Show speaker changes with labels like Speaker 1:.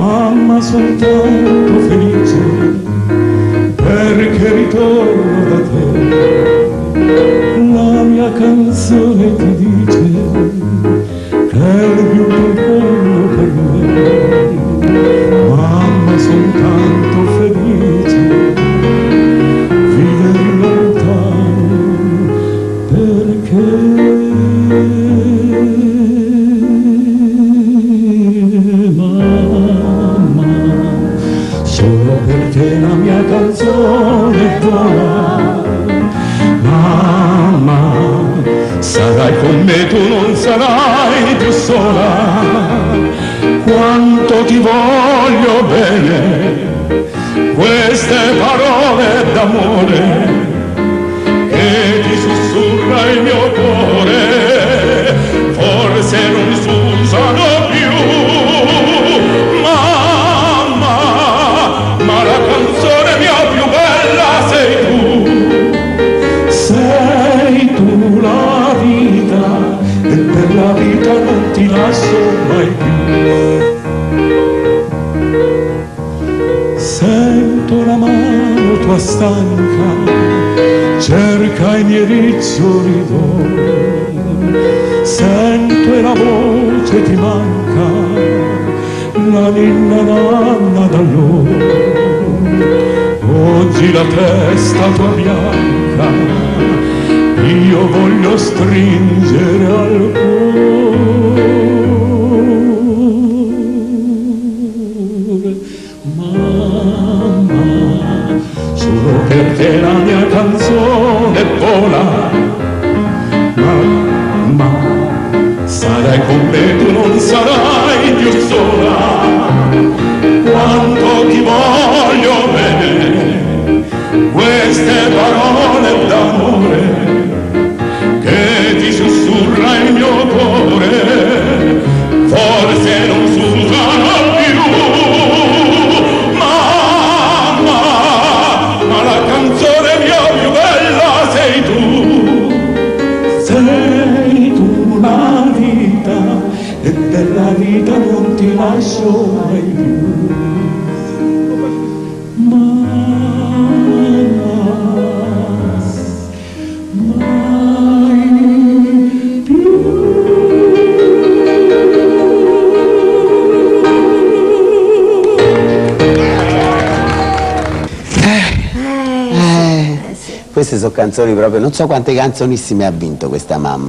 Speaker 1: Mamma, soltanto felice perché ritorno da te. La mia canzone ti dice che è il più profondo per me. Mamma, soltanto felice vivere lontano perché solo per te la mia canzone vola. Mamma, sarai con me, tu non sarai più sola. Quanto ti voglio bene, queste parole d'amore che ti sussurra il mio cuore, forse non s'usano più. Ma la canzone mia più bella sei tu. Sei tu la vita e per la vita non ti lascio mai più. Sento la mano tua stanca, cerca i miei riccioli d'oro. Sento e la voce ti manca, la ninna nanna d'allora. Oggi la testa tua bianca io voglio stringere al cuore. Mamma, solo per te la mia canzone vola. Mamma, sarai con me, tu non sarai più sola. Quanto ti voglio bene, queste parole d'amore che ti sussurra il mio cuore, forse non s'usano più. Mamma, ma la canzone mia più bella sei tu. Sei tu la vita e per la vita non ti lascio mai più.
Speaker 2: Queste sono canzoni proprio, non so quante canzonissime ha vinto questa mamma.